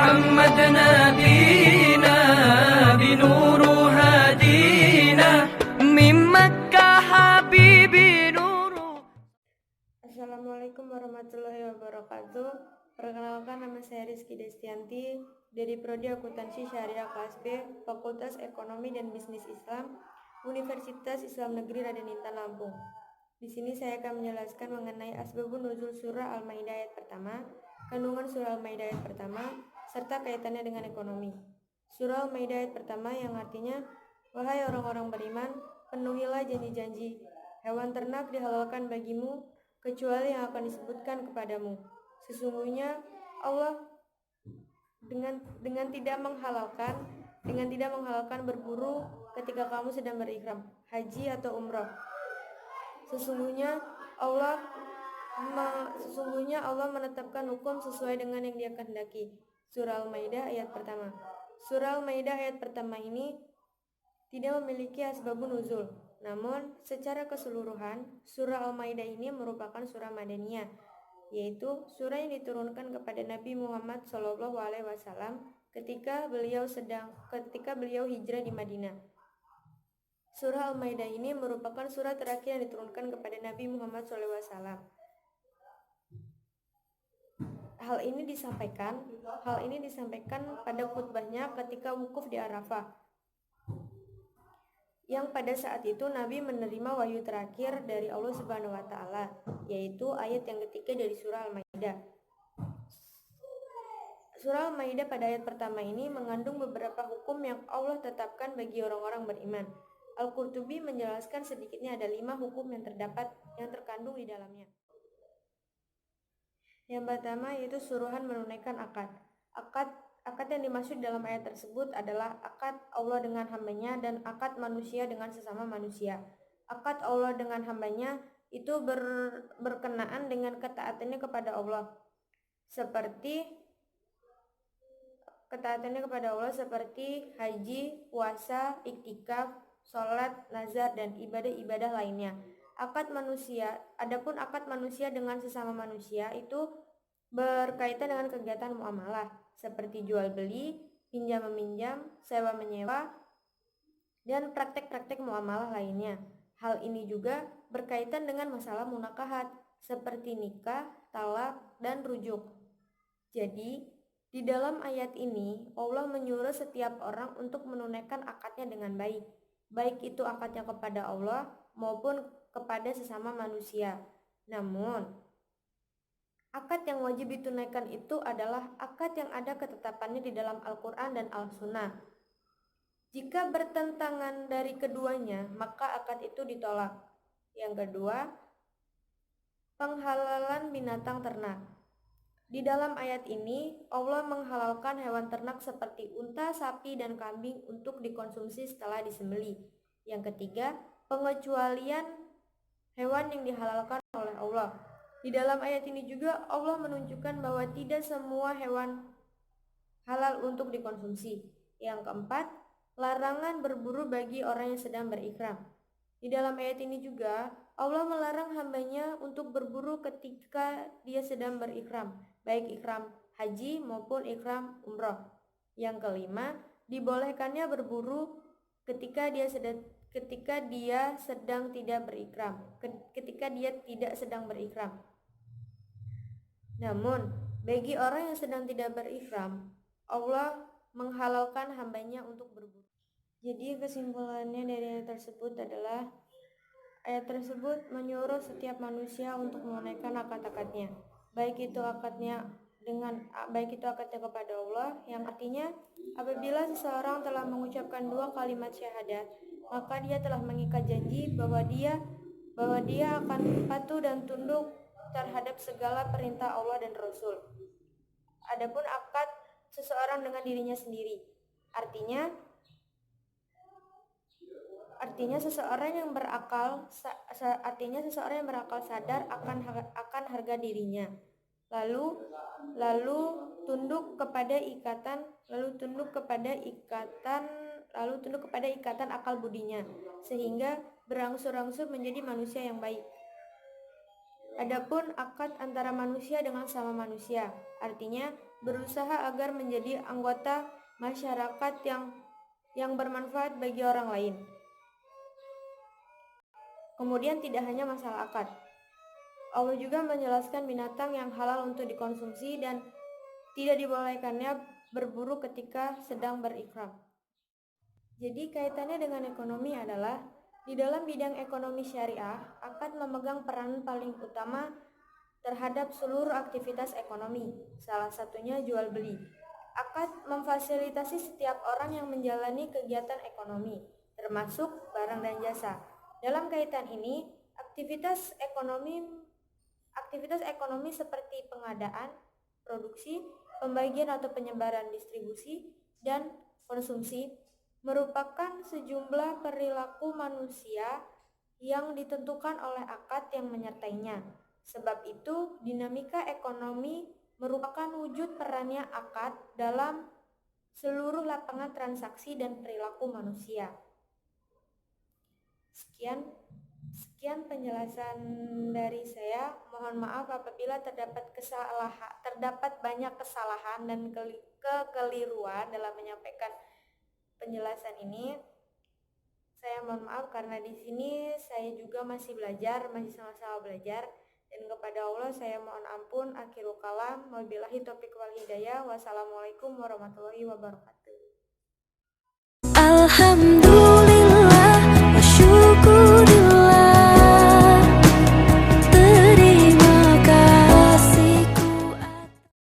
محمد نبينا بنور هدينا من مكة حبيبي نور. Assalamualaikum warahmatullahi wabarakatuh. Perkenalkan, nama saya Rizky Destianti dari Prodi Akuntansi Syariah kelas B, Fakultas Ekonomi dan Bisnis Islam, Universitas Islam Negeri Raden Intan Lampung. Di sini saya akan menjelaskan mengenai asbabun nuzul surah Al-Maidah ayat pertama, kandungan surah Al-Maidah ayat pertama, serta kaitannya dengan ekonomi. Surah Al-Maidah ayat pertama yang artinya, wahai orang-orang beriman, penuhilah janji-janji. Hewan ternak dihalalkan bagimu, kecuali yang akan disebutkan kepadamu. Sesungguhnya Allah dengan tidak menghalalkan berburu ketika kamu sedang berihram, haji atau umroh. Sesungguhnya Allah menetapkan hukum sesuai dengan yang Dia kehendaki. Surah Al-Maidah ayat pertama. Surah Al-Maidah ayat pertama ini tidak memiliki asbabun nuzul. Namun, secara keseluruhan, surah Al-Maidah ini merupakan surah Madaniyah, yaitu surah yang diturunkan kepada Nabi Muhammad SAW ketika beliau hijrah di Madinah. Surah Al-Maidah ini merupakan surah terakhir yang diturunkan kepada Nabi Muhammad SAW. Hal ini disampaikan pada khutbahnya ketika wukuf di Arafah, yang pada saat itu Nabi menerima wahyu terakhir dari Allah Subhanahu wa Ta'ala, yaitu ayat yang ketiga dari surah Al-Maidah. Surah Al-Maidah pada ayat pertama ini mengandung beberapa hukum yang Allah tetapkan bagi orang-orang beriman. Al-Qurtubi menjelaskan sedikitnya ada 5 hukum yang terkandung di dalamnya. Yang pertama yaitu suruhan menunaikan akad. Akad yang dimaksud dalam ayat tersebut adalah akad Allah dengan hambanya dan akad manusia dengan sesama manusia. Akad Allah dengan hambanya itu berkenaan dengan ketaatannya kepada Allah, seperti haji, puasa, iktikaf, sholat, nazar, dan ibadah-ibadah lainnya. Adapun akad manusia dengan sesama manusia itu berkaitan dengan kegiatan muamalah seperti jual beli, pinjam meminjam, sewa menyewa, dan praktek-praktek muamalah lainnya. Hal ini juga berkaitan dengan masalah munakahat seperti nikah, talak, dan rujuk. Jadi, di dalam ayat ini Allah menyuruh setiap orang untuk menunaikan akadnya dengan baik itu akadnya kepada Allah maupun kepada sesama manusia. Namun, akad yang wajib ditunaikan itu adalah akad yang ada ketetapannya di dalam Al-Quran dan Al-Sunnah. Jika bertentangan dari keduanya, maka akad itu ditolak. Yang kedua, penghalalan binatang ternak. Di dalam ayat ini, Allah menghalalkan hewan ternak seperti unta, sapi, dan kambing untuk dikonsumsi setelah disembelih. Yang ketiga, pengecualian hewan yang dihalalkan oleh Allah. Di dalam ayat ini juga Allah menunjukkan bahwa tidak semua hewan halal untuk dikonsumsi. Yang keempat, larangan berburu bagi orang yang sedang berihram. Di dalam ayat ini juga Allah melarang hambanya untuk berburu ketika dia sedang berihram, baik ihram haji maupun ihram umroh. Yang kelima, dibolehkannya berburu ketika dia tidak sedang berihram. Namun, bagi orang yang sedang tidak berihram, Allah menghalalkan hambanya untuk berburu. Jadi kesimpulannya dari ayat tersebut adalah ayat tersebut menyuruh setiap manusia untuk menunaikan akad-akadnya, baik itu akadnya kepada Allah, yang artinya apabila seseorang telah mengucapkan 2 kalimat syahadat, maka dia telah mengikat janji bahwa dia akan patuh dan tunduk terhadap segala perintah Allah dan Rasul. Adapun akad seseorang dengan dirinya sendiri, artinya seseorang yang berakal sadar akan harga dirinya, lalu tunduk kepada ikatan akal budinya, sehingga berangsur-angsur menjadi manusia yang baik. Adapun akad antara manusia dengan sama manusia, artinya berusaha agar menjadi anggota masyarakat yang bermanfaat bagi orang lain. Kemudian tidak hanya masalah akad. Allah juga menjelaskan binatang yang halal untuk dikonsumsi dan tidak dibolehkannya berburu ketika sedang berikram. Jadi kaitannya dengan ekonomi adalah di dalam bidang ekonomi syariah, akad memegang peran paling utama terhadap seluruh aktivitas ekonomi, salah satunya jual beli. Akad memfasilitasi setiap orang yang menjalani kegiatan ekonomi, termasuk barang dan jasa. Dalam kaitan ini, aktivitas ekonomi seperti pengadaan, produksi, pembagian atau penyebaran distribusi, dan konsumsi merupakan sejumlah perilaku manusia yang ditentukan oleh akad yang menyertainya. Sebab itu, dinamika ekonomi merupakan wujud perannya akad dalam seluruh lapangan transaksi dan perilaku manusia. Sekian penjelasan dari saya. Mohon maaf apabila terdapat banyak kesalahan dan kekeliruan dalam menyampaikan penjelasan ini. Saya mohon maaf karena di sini saya juga masih sama-sama belajar. Dan kepada Allah saya mohon ampun. Akhirul kalam. Wabillahi taufiq wal hidayah. Wassalamualaikum warahmatullahi wabarakatuh. Alhamdulillah.